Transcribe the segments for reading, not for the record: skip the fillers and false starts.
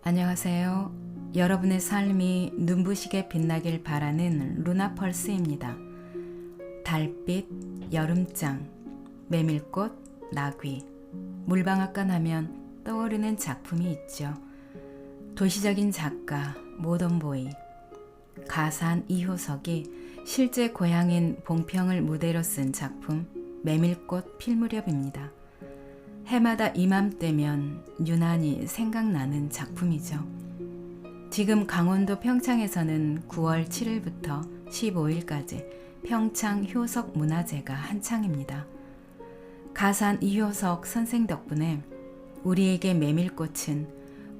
안녕하세요. 여러분의 삶이 눈부시게 빛나길 바라는 루나펄스입니다. 달빛, 여름장, 메밀꽃, 나귀, 물방앗간 하면 떠오르는 작품이 있죠. 도시적인 작가 모던보이, 가산 이효석이 실제 고향인 봉평을 무대로 쓴 작품 메밀꽃 필 무렵입니다. 해마다 이맘때면 유난히 생각나는 작품이죠. 지금 강원도 평창에서는 9월 7일부터 15일까지 평창 효석 문화제가 한창입니다. 가산 이효석 선생 덕분에 우리에게 메밀꽃은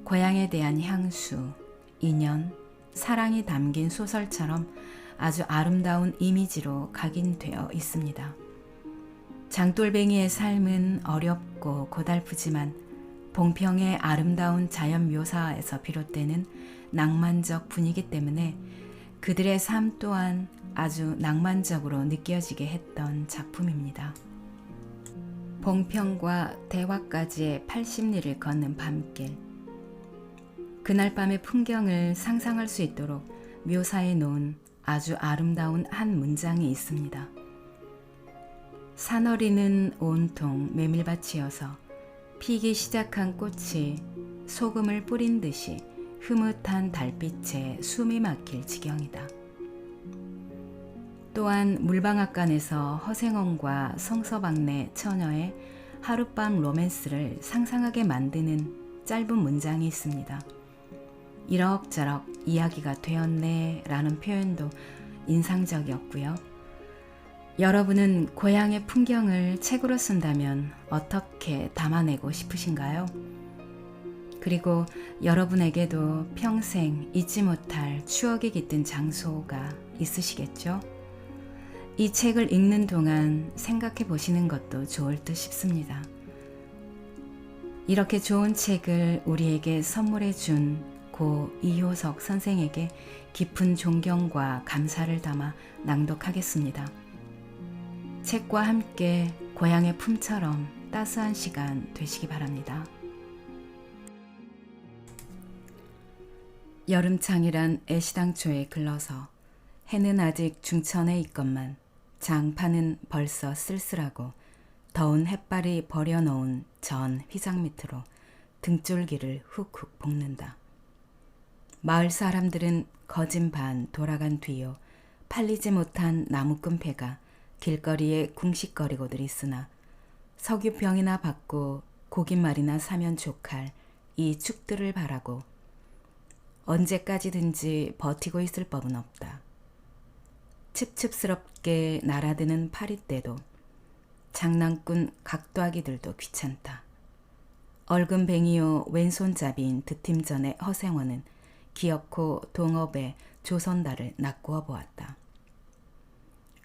고향에 대한 향수, 인연, 사랑이 담긴 소설처럼 아주 아름다운 이미지로 각인되어 있습니다. 장돌뱅이의 삶은 어렵고 고달프지만 봉평의 아름다운 자연 묘사에서 비롯되는 낭만적 분위기 때문에 그들의 삶 또한 아주 낭만적으로 느껴지게 했던 작품입니다. 봉평과 대화까지의 80리를 걷는 밤길. 그날 밤의 풍경을 상상할 수 있도록 묘사해 놓은 아주 아름다운 한 문장이 있습니다. 산허리는 온통 메밀밭이어서 피기 시작한 꽃이 소금을 뿌린 듯이 흐뭇한 달빛에 숨이 막힐 지경이다. 또한 물방앗간에서 허생원과 성서방네 처녀의 하룻밤 로맨스를 상상하게 만드는 짧은 문장이 있습니다. 이럭저럭 이야기가 되었네 라는 표현도 인상적이었고요. 여러분은 고향의 풍경을 책으로 쓴다면 어떻게 담아내고 싶으신가요? 그리고 여러분에게도 평생 잊지 못할 추억이 깃든 장소가 있으시겠죠? 이 책을 읽는 동안 생각해 보시는 것도 좋을 듯 싶습니다. 이렇게 좋은 책을 우리에게 선물해 준 고 이효석 선생에게 깊은 존경과 감사를 담아 낭독하겠습니다. 책과 함께 고향의 품처럼 따스한 시간 되시기 바랍니다. 여름창이란 애시당초에 글러서 해는 아직 중천에 있건만 장판은 벌써 쓸쓸하고 더운 햇발이 버려놓은 전 휘장 밑으로 등줄기를 훅훅 볶는다. 마을 사람들은 거진 반 돌아간 뒤요 팔리지 못한 나무꾼패가 길거리에 궁식거리고들 있으나 석유병이나 받고 고깃말이나 사면 족할 이 축들을 바라고 언제까지든지 버티고 있을 법은 없다. 칩칩스럽게 날아드는 파리떼도 장난꾼 각도하기들도 귀찮다. 얼금뱅이요 왼손잡이인 드팀전의 허생원은 기어코 동업에 조선달을 낚구어 보았다.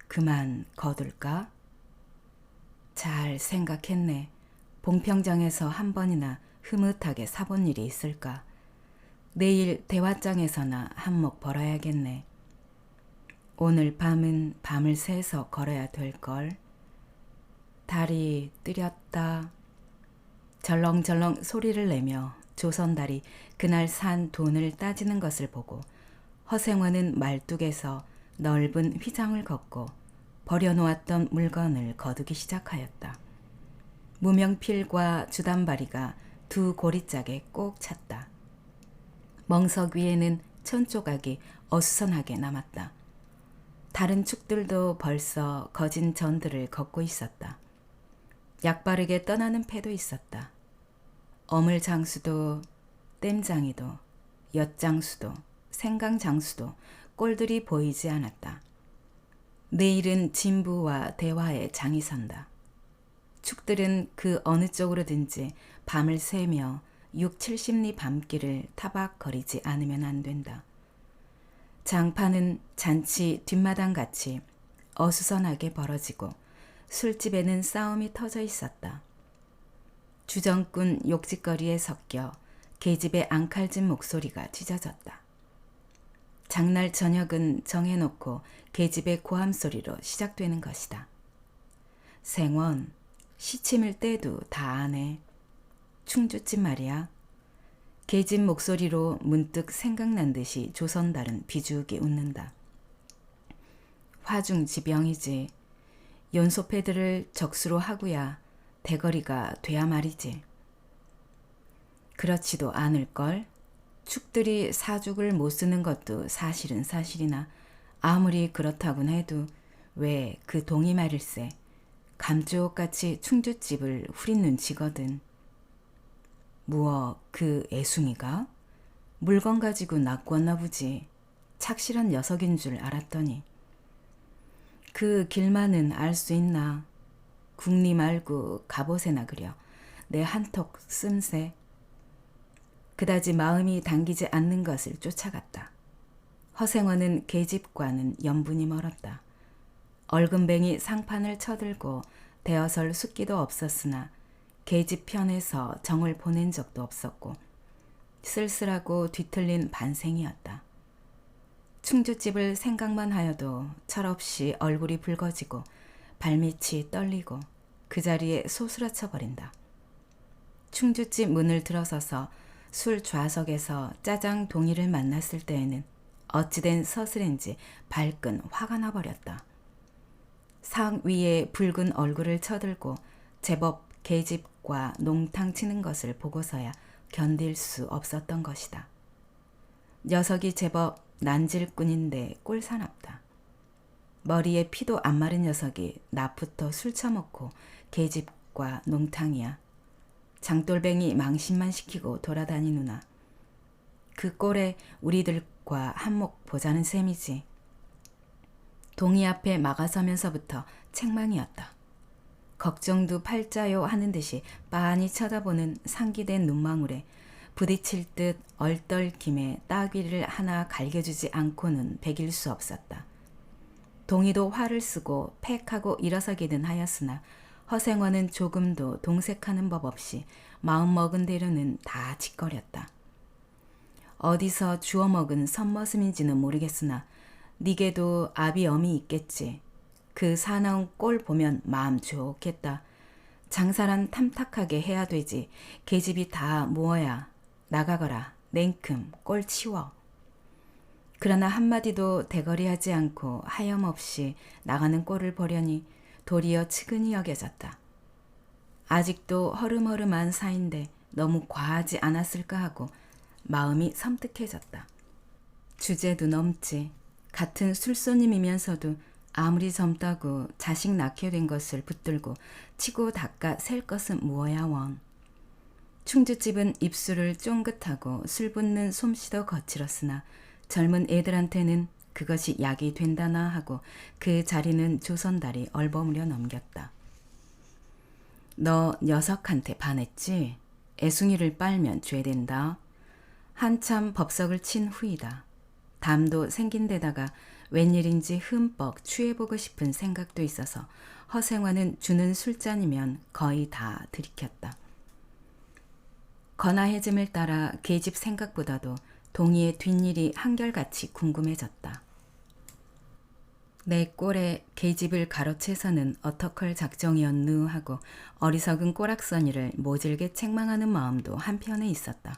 그만 거둘까? 잘 생각했네. 봉평장에서 한 번이나 흐뭇하게 사본 일이 있을까? 내일 대화장에서나 한몫 벌어야겠네. 오늘 밤은 밤을 새서 걸어야 될걸. 달이 뜨렸다. 절렁절렁 소리를 내며 조선달이 그날 산 돈을 따지는 것을 보고 허생원은 말뚝에서 넓은 휘장을 걷고 버려놓았던 물건을 거두기 시작하였다. 무명필과 주단바리가 두 고리짝에 꼭 찼다. 멍석 위에는 천조각이 어수선하게 남았다. 다른 축들도 벌써 거진 전들을 걷고 있었다. 약바르게 떠나는 패도 있었다. 어물장수도 땜장이도 엿장수도 생강장수도 꼴들이 보이지 않았다. 내일은 진부와 대화의 장이 선다. 축들은 그 어느 쪽으로든지 밤을 새며 6, 70리 밤길을 타박거리지 않으면 안 된다. 장판은 잔치 뒷마당같이 어수선하게 벌어지고 술집에는 싸움이 터져 있었다. 주정꾼 욕짓거리에 섞여 계집의 앙칼진 목소리가 찢어졌다. 장날 저녁은 정해놓고 계집의 고함소리로 시작되는 것이다. 생원, 시침일 때도 다 아네. 충주집 말이야. 계집 목소리로 문득 생각난 듯이 조선달은 비죽이 웃는다. 화중지병이지. 연소패들을 적수로 하고야 대거리가 돼야 말이지. 그렇지도 않을걸. 축들이 사죽을 못 쓰는 것도 사실은 사실이나 아무리 그렇다곤 해도 왜 그 동이 말일세. 감쪽같이 충주집을 후린 눈치거든. 무어 그 애숭이가? 물건 가지고 낚왔나 보지. 착실한 녀석인 줄 알았더니. 그 길만은 알 수 있나. 국리 말고 갑옷에나 그려. 내 한턱 씀새. 그다지 마음이 당기지 않는 것을 쫓아갔다. 허생원은 계집과는 연분이 멀었다. 얼금뱅이 상판을 쳐들고 대어설 숫기도 없었으나 계집 편에서 정을 보낸 적도 없었고 쓸쓸하고 뒤틀린 반생이었다. 충주집을 생각만 하여도 철없이 얼굴이 붉어지고 발밑이 떨리고 그 자리에 소스라쳐 버린다. 충주집 문을 들어서서 술 좌석에서 짜장 동이를 만났을 때에는 어찌된 서슬인지 발끈 화가 나버렸다. 상 위에 붉은 얼굴을 쳐들고 제법 계집과 농탕 치는 것을 보고서야 견딜 수 없었던 것이다. 녀석이 제법 난질꾼인데 꼴사납다. 머리에 피도 안 마른 녀석이 낮부터 술 처먹고 계집과 농탕이야. 장돌뱅이 망신만 시키고 돌아다니누나. 그 꼴에 우리들과 한몫 보자는 셈이지. 동이 앞에 막아서면서부터 책망이었다. 걱정도 팔자요 하는 듯이 빤히 쳐다보는 상기된 눈망울에 부딪힐 듯 얼떨김에 따귀를 하나 갈겨주지 않고는 배길 수 없었다. 동이도 화를 쓰고 팩하고 일어서기는 하였으나 허생원은 조금도 동색하는 법 없이 마음먹은 대로는 다 짓거렸다. 어디서 주워먹은 선머슴인지는 모르겠으나 니게도 아비 엄이 있겠지. 그 사나운 꼴 보면 마음 좋겠다. 장사란 탐탁하게 해야 되지. 계집이 다 모아야 나가거라. 냉큼 꼴 치워. 그러나 한마디도 대거리하지 않고 하염없이 나가는 꼴을 보려니 도리어 측은히 여겨졌다. 아직도 허름허름한 사이인데 너무 과하지 않았을까 하고 마음이 섬뜩해졌다. 주제도 넘지. 같은 술손님이면서도 아무리 젊다고 자식 낳게 된 것을 붙들고 치고 닦아 셀 것은 무어야 원. 충주집은 입술을 쫑긋하고 술 붓는 솜씨도 거칠었으나 젊은 애들한테는 그것이 약이 된다나 하고 그 자리는 조선달이 얼버무려 넘겼다. 너 녀석한테 반했지? 애숭이를 빨면 죄된다. 한참 법석을 친 후이다. 담도 생긴 데다가 웬일인지 흠뻑 취해보고 싶은 생각도 있어서 허생화는 주는 술잔이면 거의 다 들이켰다. 거나해짐을 따라 계집 생각보다도 동희의 뒷일이 한결같이 궁금해졌다. 내 꼴에 계집을 가로채서는 어떡할 작정이었누 하고 어리석은 꼬락서니를 모질게 책망하는 마음도 한편에 있었다.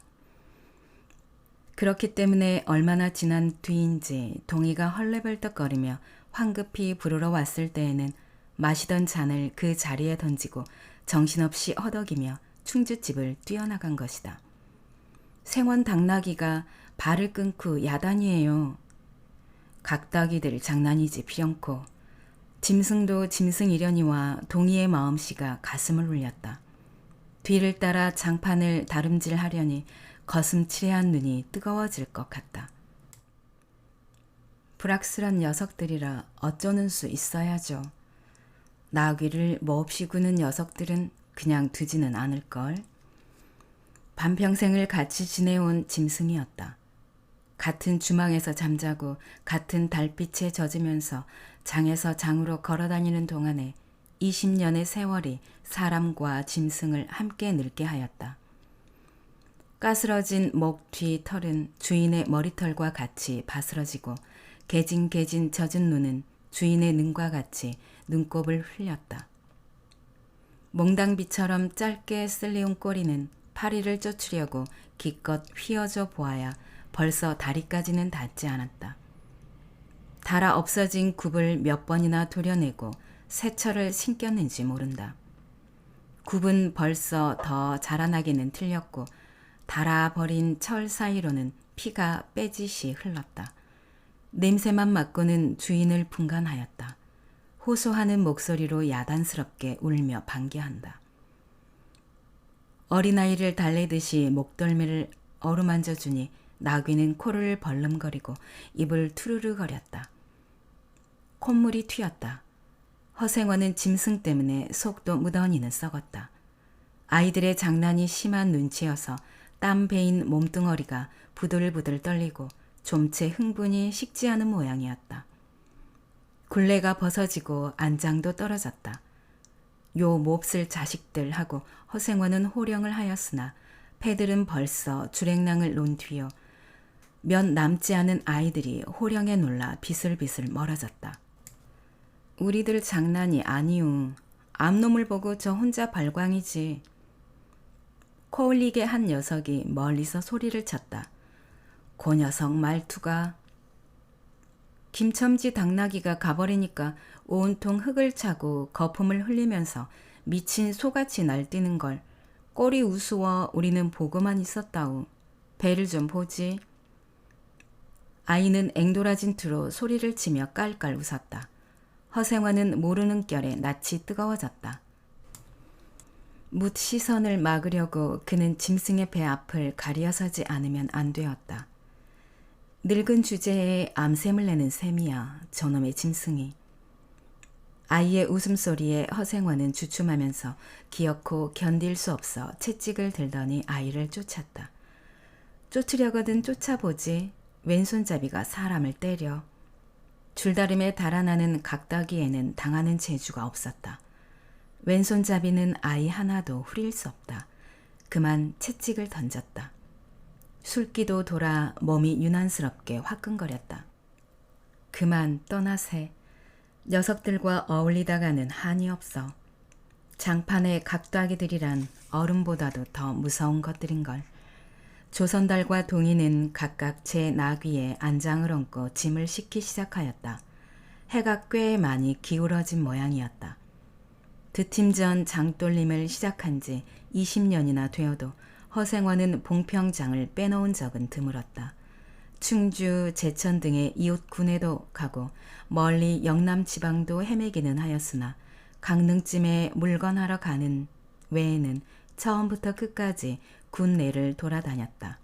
그렇기 때문에 얼마나 지난 뒤인지 동희가 헐레벌떡거리며 황급히 부르러 왔을 때에는 마시던 잔을 그 자리에 던지고 정신없이 허덕이며 충주집을 뛰어나간 것이다. 생원 당나귀가 발을 끊고 야단이에요. 각다기들 장난이지 비령코. 짐승도 짐승이려니와 동희의 마음씨가 가슴을 울렸다. 뒤를 따라 장판을 다름질하려니 거슴칠해한 눈이 뜨거워질 것 같다. 불악스런 녀석들이라 어쩌는 수 있어야죠. 나귀를 몹시 구는 녀석들은 그냥 두지는 않을걸. 반평생을 같이 지내온 짐승이었다. 같은 주망에서 잠자고 같은 달빛에 젖으면서 장에서 장으로 걸어다니는 동안에 20년의 세월이 사람과 짐승을 함께 늙게 하였다. 까스러진 목 뒤 털은 주인의 머리털과 같이 바스러지고 개진개진 젖은 눈은 주인의 눈과 같이 눈곱을 흘렸다. 몽당비처럼 짧게 쓸리운 꼬리는 파리를 쫓으려고 기껏 휘어져 보아야 벌써 다리까지는 닿지 않았다. 달아 없어진 굽을 몇 번이나 도려내고 새 철을 신겼는지 모른다. 굽은 벌써 더 자라나기는 틀렸고 달아버린 철 사이로는 피가 빼짓이 흘렀다. 냄새만 맡고는 주인을 분간하였다. 호소하는 목소리로 야단스럽게 울며 반기한다. 어린아이를 달래듯이 목덜미를 어루만져 주니 나귀는 코를 벌름거리고 입을 투르르 거렸다. 콧물이 튀었다. 허생원은 짐승 때문에 속도 무던히는 썩었다. 아이들의 장난이 심한 눈치여서 땀 베인 몸뚱어리가 부들부들 떨리고 좀채 흥분이 식지 않은 모양이었다. 굴레가 벗어지고 안장도 떨어졌다. 요 몹쓸 자식들 하고 허생원은 호령을 하였으나 패들은 벌써 주랭랑을 놓은 뒤여 몇 남지 않은 아이들이 호령에 놀라 비슬비슬 멀어졌다. 우리들 장난이 아니우. 암놈을 보고 저 혼자 발광이지. 코 올리게 한 녀석이 멀리서 소리를 쳤다. 그 녀석 말투가. 김첨지 당나귀가 가버리니까 온통 흙을 차고 거품을 흘리면서 미친 소같이 날뛰는 걸 꼴이 우스워 우리는 보고만 있었다우. 배를 좀 보지. 아이는 앵돌아진 투로 소리를 치며 깔깔 웃었다. 허생화는 모르는 결에 낯이 뜨거워졌다. 묻 시선을 막으려고 그는 짐승의 배 앞을 가리어서지 않으면 안 되었다. 늙은 주제에 암샘을 내는 셈이야, 저놈의 짐승이. 아이의 웃음소리에 허생화는 주춤하면서 기어코 견딜 수 없어 채찍을 들더니 아이를 쫓았다. 쫓으려거든 쫓아보지. 왼손잡이가 사람을 때려. 줄다림에 달아나는 각다기에는 당하는 재주가 없었다. 왼손잡이는 아이 하나도 후릴 수 없다. 그만 채찍을 던졌다. 술기도 돌아 몸이 유난스럽게 화끈거렸다. 그만 떠나세. 녀석들과 어울리다가는 한이 없어. 장판의 각도아기들이란 얼음보다도 더 무서운 것들인걸. 조선달과 동이는 각각 제 나귀에 안장을 얹고 짐을 싣기 시작하였다. 해가 꽤 많이 기울어진 모양이었다. 드팀 전 장돌림을 시작한 지 20년이나 되어도 허생원은 봉평장을 빼놓은 적은 드물었다. 충주, 제천 등의 이웃 군에도 가고 멀리 영남 지방도 헤매기는 하였으나 강릉쯤에 물건하러 가는 외에는 처음부터 끝까지 군 내를 돌아다녔다.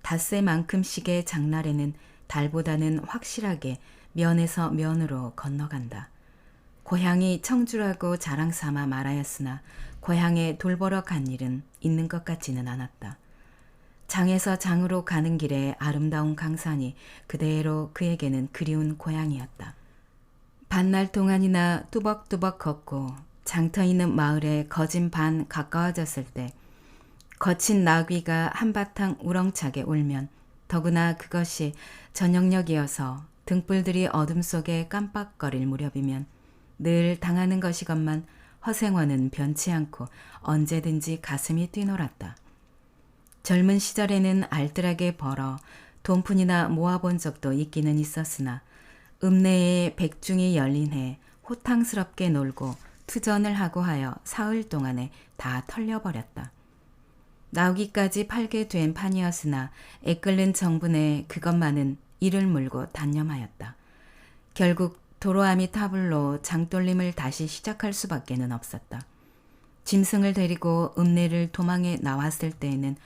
닷새만큼씩의 장날에는 달보다는 확실하게 면에서 면으로 건너간다. 고향이 청주라고 자랑삼아 말하였으나 고향에 돌보러 간 일은 있는 것 같지는 않았다. 장에서 장으로 가는 길에 아름다운 강산이 그대로 그에게는 그리운 고향이었다. 반날 동안이나 뚜벅뚜벅 걷고 장터 있는 마을에 거진 반 가까워졌을 때 거친 나귀가 한바탕 우렁차게 울면 더구나 그것이 저녁녘이어서 등불들이 어둠 속에 깜빡거릴 무렵이면 늘 당하는 것이건만 허생원은 변치 않고 언제든지 가슴이 뛰놀았다. 젊은 시절에는 알뜰하게 벌어 돈푼이나 모아본 적도 있기는 있었으나 읍내에 백중이 열린 해 호탕스럽게 놀고 투전을 하고 하여 사흘 동안에 다 털려버렸다. 나오기까지 팔게 된 판이었으나 애끓는 정분에 그것만은 이를 물고 단념하였다. 결국 도로아미 타블로 장돌림을 다시 시작할 수밖에는 없었다. 짐승을 데리고 읍내를 도망해 나왔을 때에는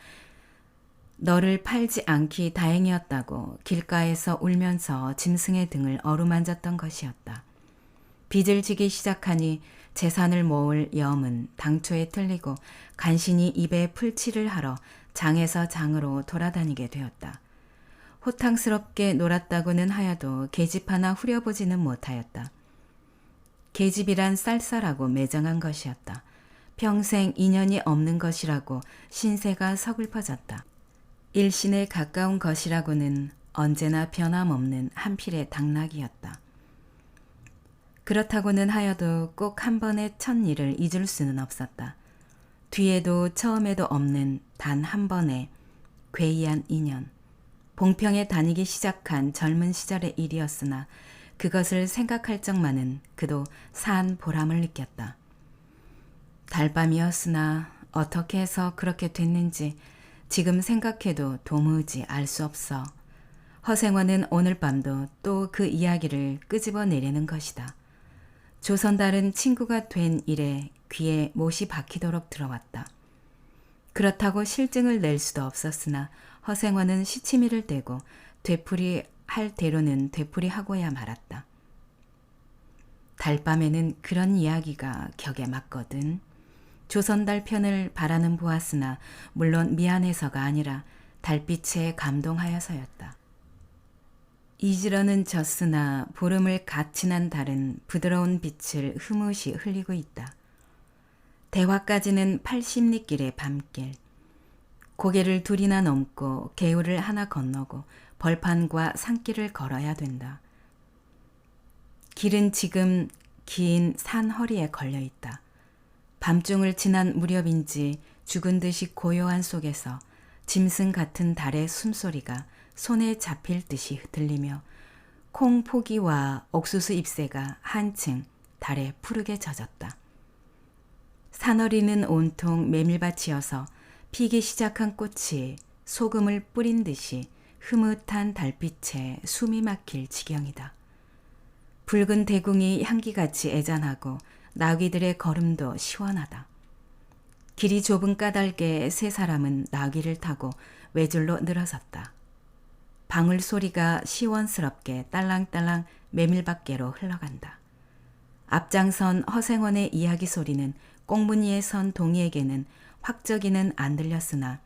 너를 팔지 않기 다행이었다고 길가에서 울면서 짐승의 등을 어루만졌던 것이었다. 빚을 지기 시작하니 재산을 모을 염은 당초에 틀리고 간신히 입에 풀칠을 하러 장에서 장으로 돌아다니게 되었다. 호탕스럽게 놀았다고는 하여도 계집 하나 후려보지는 못하였다. 계집이란 쌀쌀하고 매정한 것이었다. 평생 인연이 없는 것이라고 신세가 서글퍼졌다. 일신에 가까운 것이라고는 언제나 변함없는 한 필의 당나귀였다. 그렇다고는 하여도 꼭 한 번의 첫 일을 잊을 수는 없었다. 뒤에도 처음에도 없는 단 한 번의 괴이한 인연. 봉평에 다니기 시작한 젊은 시절의 일이었으나 그것을 생각할 적만은 그도 산 보람을 느꼈다. 달밤이었으나 어떻게 해서 그렇게 됐는지 지금 생각해도 도무지 알 수 없어. 허생원은 오늘 밤도 또 그 이야기를 끄집어내려는 것이다. 조선달은 친구가 된 이래 귀에 못이 박히도록 들어왔다. 그렇다고 실증을 낼 수도 없었으나 허생원은 시치미를 떼고 되풀이 할 대로는 되풀이하고야 말았다. 달밤에는 그런 이야기가 격에 맞거든. 조선달 편을 바라는 보았으나 물론 미안해서가 아니라 달빛에 감동하여서였다. 이지러는 졌으나 보름을 갓 지난 달은 부드러운 빛을 흐뭇이 흘리고 있다. 대화까지는 80리길의 밤길. 고개를 둘이나 넘고 개울을 하나 건너고 벌판과 산길을 걸어야 된다. 길은 지금 긴 산 허리에 걸려 있다. 밤중을 지난 무렵인지 죽은 듯이 고요한 속에서 짐승 같은 달의 숨소리가 손에 잡힐 듯이 들리며 콩 포기와 옥수수 잎새가 한층 달에 푸르게 젖었다. 산허리는 온통 메밀밭이어서 피기 시작한 꽃이 소금을 뿌린 듯이 흐뭇한 달빛에 숨이 막힐 지경이다. 붉은 대궁이 향기같이 애잔하고 나귀들의 걸음도 시원하다. 길이 좁은 까닭에 세 사람은 나귀를 타고 외줄로 늘어섰다. 방울 소리가 시원스럽게 딸랑딸랑 메밀밭계로 흘러간다. 앞장선 허생원의 이야기 소리는 꽁무니에 선 동이에게는 확저기는 안 들렸으나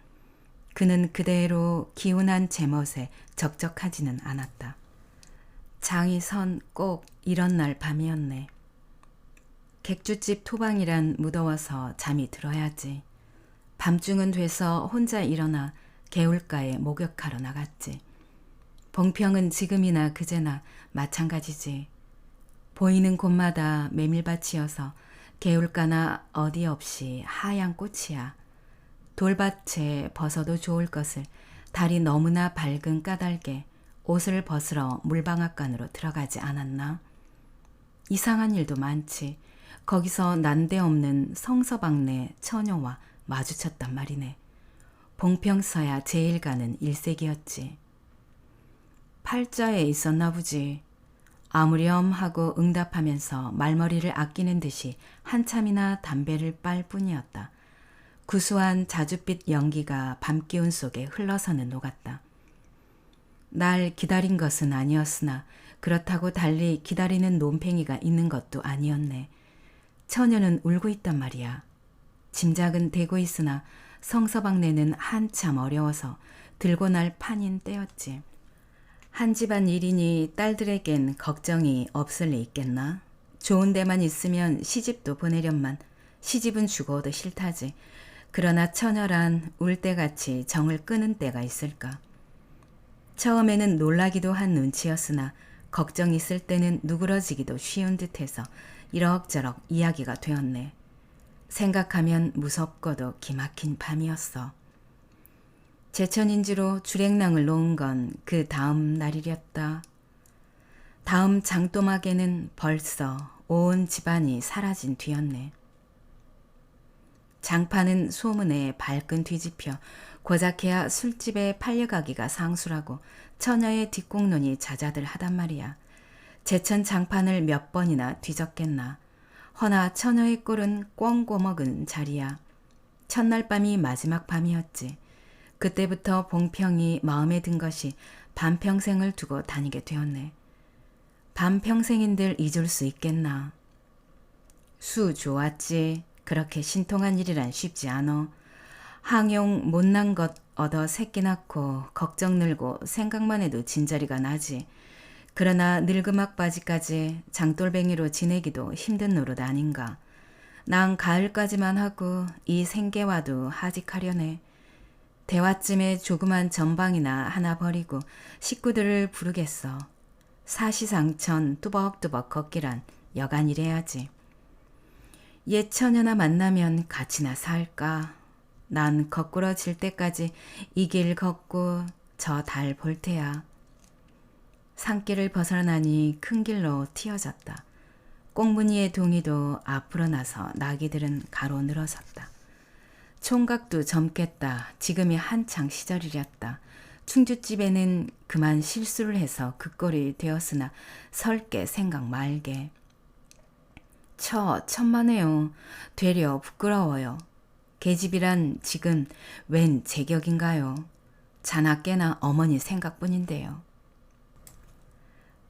그는 그대로 기운한 제멋에 적적하지는 않았다. 장이 선 꼭 이런 날 밤이었네. 객주집 토방이란 무더워서 잠이 들어야지. 밤중은 돼서 혼자 일어나 개울가에 목욕하러 나갔지. 봉평은 지금이나 그제나 마찬가지지. 보이는 곳마다 메밀밭이어서 개울가나 어디 없이 하얀 꽃이야. 돌밭에 벗어도 좋을 것을 달이 너무나 밝은 까닭에 옷을 벗으러 물방앗간으로 들어가지 않았나? 이상한 일도 많지. 거기서 난데없는 성서방네 처녀와 마주쳤단 말이네. 봉평서야 제일 가는 일색이었지. 팔자에 있었나 보지. 아무렴 하고 응답하면서 말머리를 아끼는 듯이 한참이나 담배를 빨 뿐이었다. 구수한 자줏빛 연기가 밤기운 속에 흘러서는 녹았다. 날 기다린 것은 아니었으나 그렇다고 달리 기다리는 논팽이가 있는 것도 아니었네. 처녀는 울고 있단 말이야. 짐작은 되고 있으나 성서방네는 한참 어려워서 들고 날 판인 때였지. 한 집안 일이니 딸들에겐 걱정이 없을 리 있겠나? 좋은 데만 있으면 시집도 보내련만 시집은 죽어도 싫다지. 그러나 처녀란 울 때같이 정을 끄는 때가 있을까? 처음에는 놀라기도 한 눈치였으나 걱정 있을 때는 누그러지기도 쉬운 듯해서 이럭저럭 이야기가 되었네. 생각하면 무섭고도 기막힌 밤이었어. 제천인지로 주랭랑을 놓은 건 그 다음 날이렸다. 다음 장도막에는 벌써 온 집안이 사라진 뒤였네. 장파는 소문에 발끈 뒤집혀 고작해야 술집에 팔려가기가 상수라고 처녀의 뒷공론이 자자들 하단 말이야. 제천 장판을 몇 번이나 뒤졌겠나. 허나 처녀의 꼴은 꿩고먹은 자리야. 첫날 밤이 마지막 밤이었지. 그때부터 봉평이 마음에 든 것이 반평생을 두고 다니게 되었네. 반평생인들 잊을 수 있겠나. 수 좋았지. 그렇게 신통한 일이란 쉽지 않어. 항용 못난 것 얻어 새끼 낳고 걱정 늘고 생각만 해도 진저리가 나지. 그러나 늙음악바지까지 장돌뱅이로 지내기도 힘든 노릇 아닌가. 난 가을까지만 하고 이 생계와도 하직하려네. 대화쯤에 조그만 전방이나 하나 버리고 식구들을 부르겠어. 사시상천 뚜벅뚜벅 걷기란 여간 이래야지. 옛 처녀나 만나면 같이나 살까. 난 거꾸로 질 때까지 이 길 걷고 저 달 볼 테야. 산길을 벗어나니 큰 길로 튀어졌다. 꽁무니의 동이도 앞으로 나서 나귀들은 가로 늘어섰다. 총각도 젊겠다. 지금이 한창 시절이렸다. 충주집에는 그만 실수를 해서 그 꼴이 되었으나 설게 생각 말게. 천만에요. 되려 부끄러워요. 계집이란 지금 웬 제격인가요? 자나 깨나 어머니 생각뿐인데요.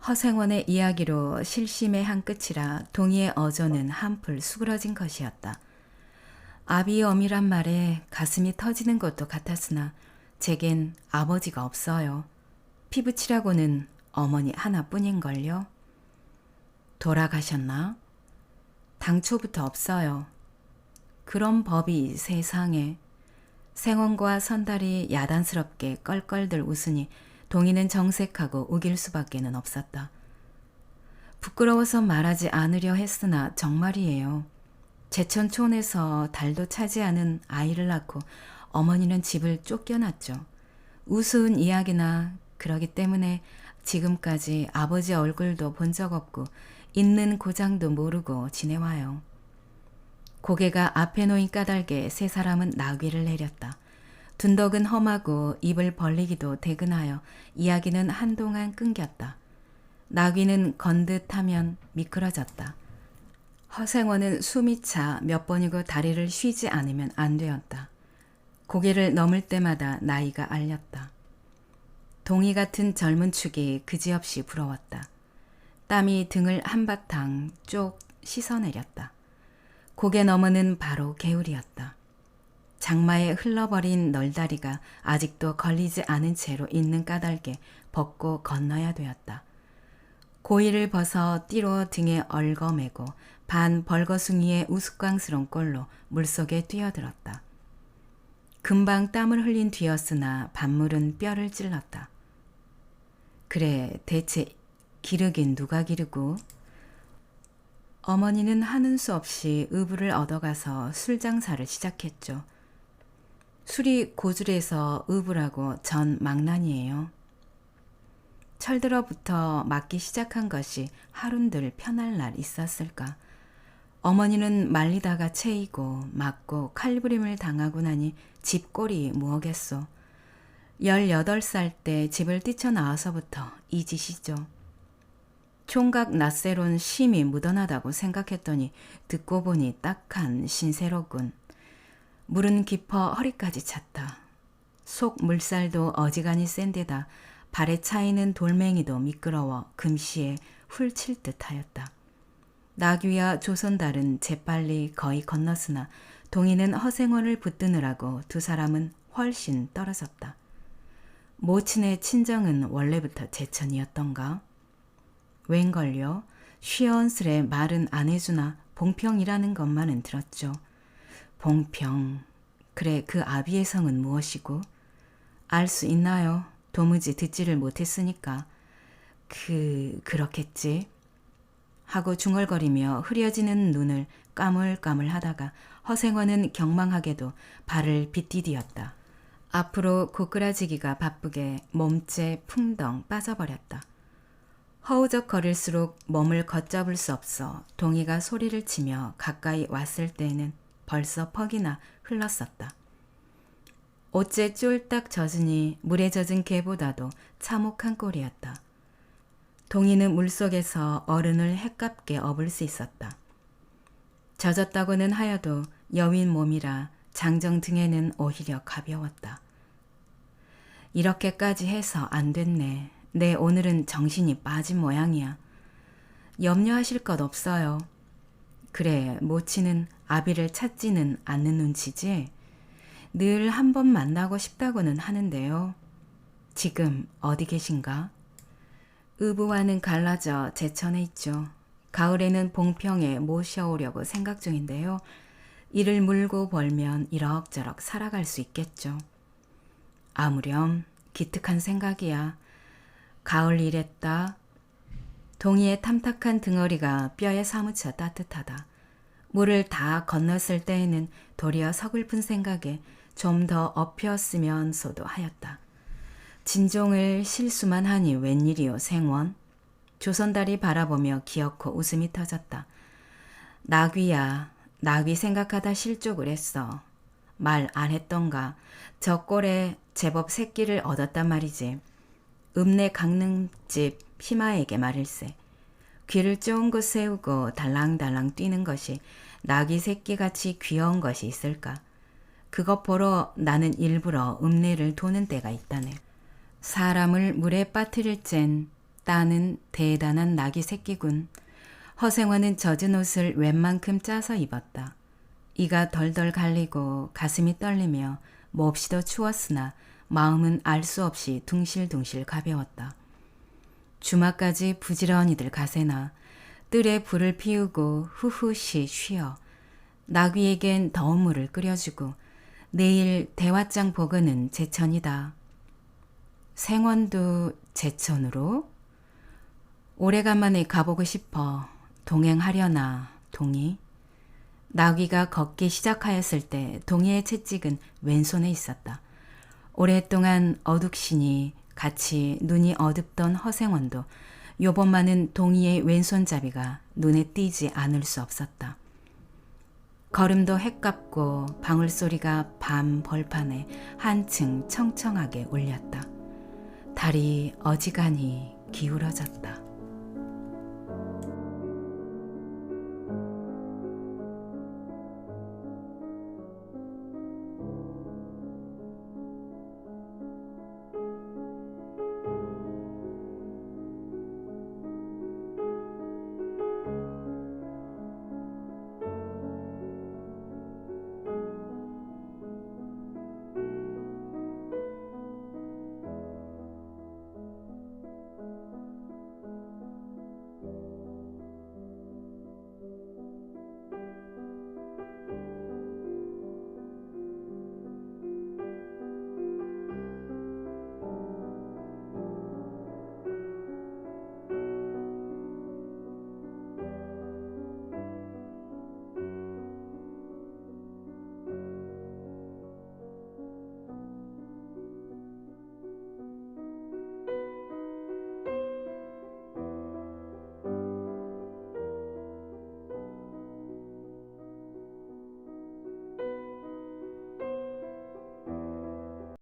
허생원의 이야기로 실심의 한 끝이라 동희의 어조는 한풀 수그러진 것이었다. 아비엄이란 말에 가슴이 터지는 것도 같았으나 제겐 아버지가 없어요. 피부치라고는 어머니 하나뿐인걸요. 돌아가셨나? 당초부터 없어요. 그런 법이 세상에. 생원과 선달이 야단스럽게 껄껄들 웃으니 동희는 정색하고 우길 수밖에는 없었다. 부끄러워서 말하지 않으려 했으나 정말이에요. 제천촌에서 달도 차지 않은 아이를 낳고 어머니는 집을 쫓겨났죠. 우스운 이야기나 그러기 때문에 지금까지 아버지 얼굴도 본 적 없고 있는 고장도 모르고 지내와요. 고개가 앞에 놓인 까닭에 세 사람은 나귀를 내렸다. 둔덕은 험하고 입을 벌리기도 대근하여 이야기는 한동안 끊겼다. 나귀는 건듯하면 미끄러졌다. 허생원은 숨이 차 몇 번이고 다리를 쉬지 않으면 안 되었다. 고개를 넘을 때마다 나이가 알렸다. 동이 같은 젊은 축이 그지없이 부러웠다. 땀이 등을 한바탕 쪽 씻어내렸다. 고개 너머는 바로 개울이었다. 장마에 흘러버린 널다리가 아직도 걸리지 않은 채로 있는 까닭에 벗고 건너야 되었다. 고이를 벗어 띠로 등에 얽어매고 반 벌거숭이의 우스꽝스러운 꼴로 물속에 뛰어들었다. 금방 땀을 흘린 뒤였으나 반물은 뼈를 찔렀다. 그래, 대체 기르긴 누가 기르고? 어머니는 하는 수 없이 의부를 얻어가서 술 장사를 시작했죠. 술이 고줄해서 의부라고 전 망난이에요. 철들어부터 맞기 시작한 것이 하룬들 편할 날 있었을까. 어머니는 말리다가 채이고 맞고 칼부림을 당하고 나니 집꼴이 무엇겠소. 18살 때 집을 뛰쳐나와서부터 이 짓이죠. 총각 낯새론 심히 묻어나다고 생각했더니 듣고 보니 딱한 신세로군. 물은 깊어 허리까지 찼다. 속 물살도 어지간히 센 데다 발에 차이는 돌멩이도 미끄러워 금시에 훌칠 듯하였다. 나귀와 조선달은 재빨리 거의 건넜으나 동희는 허생원을 붙드느라고 두 사람은 훨씬 떨어졌다. 모친의 친정은 원래부터 제천이었던가? 웬걸요? 쉬언스레 말은 안 해주나 봉평이라는 것만은 들었죠. 봉평. 그래, 그 아비의 성은 무엇이고? 알 수 있나요? 도무지 듣지를 못했으니까. 그렇겠지. 하고 중얼거리며 흐려지는 눈을 까물까물 하다가 허생원은 경망하게도 발을 빗디디었다. 앞으로 고꾸라지기가 바쁘게 몸째 풍덩 빠져버렸다. 허우적거릴수록 몸을 걷잡을 수 없어 동희가 소리를 치며 가까이 왔을 때에는 벌써 퍽이나 흘렀었다. 옷째 쫄딱 젖으니 물에 젖은 개보다도 참혹한 꼴이었다. 동희는 물속에서 어른을 햇갑게 업을 수 있었다. 젖었다고는 하여도 여윈 몸이라 장정 등에는 오히려 가벼웠다. 이렇게까지 해서 안 됐네. 내 오늘은 정신이 빠진 모양이야. 염려하실 것 없어요. 그래, 모치는 아비를 찾지는 않는 눈치지. 늘 한 번 만나고 싶다고는 하는데요. 지금 어디 계신가? 의부와는 갈라져 제천에 있죠. 가을에는 봉평에 모셔오려고 생각 중인데요. 이를 물고 벌면 이럭저럭 살아갈 수 있겠죠. 아무렴 기특한 생각이야. 가을 이랬다. 동희의 탐탁한 등어리가 뼈에 사무쳐 따뜻하다. 물을 다 건넜을 때에는 도리어 서글픈 생각에 좀 더 엎혔으면서도 하였다. 진종을 실수만 하니 웬일이오 생원? 조선달이 바라보며 기어코 웃음이 터졌다. 나귀야, 나귀 생각하다 실족을 했어. 말 안 했던가. 저 꼴에 제법 새끼를 얻었단 말이지. 읍내 강릉집 피마에게 말일세. 귀를 쫑긋 세우고 달랑달랑 뛰는 것이 나귀 새끼같이 귀여운 것이 있을까. 그것 보러 나는 일부러 읍내를 도는 때가 있다네. 사람을 물에 빠뜨릴 젠 따는 대단한 나귀 새끼군. 허생원은 젖은 옷을 웬만큼 짜서 입었다. 이가 덜덜 갈리고 가슴이 떨리며 몹시도 추웠으나 마음은 알 수 없이 둥실둥실 가벼웠다. 주막까지 부지런히들 가세나 뜰에 불을 피우고 후후시 쉬어 나귀에겐 더운 물을 끓여주고 내일 대화장 보거는 제천이다. 생원도 제천으로? 오래간만에 가보고 싶어. 동행하려나 동이? 나귀가 걷기 시작하였을 때 동이의 채찍은 왼손에 있었다. 오랫동안 어둑시니 같이 눈이 어둡던 허생원도 요번만은 동이의 왼손잡이가 눈에 띄지 않을 수 없었다. 걸음도 헷갑고 방울소리가 밤 벌판에 한층 청청하게 울렸다. 달이 어지간히 기울어졌다.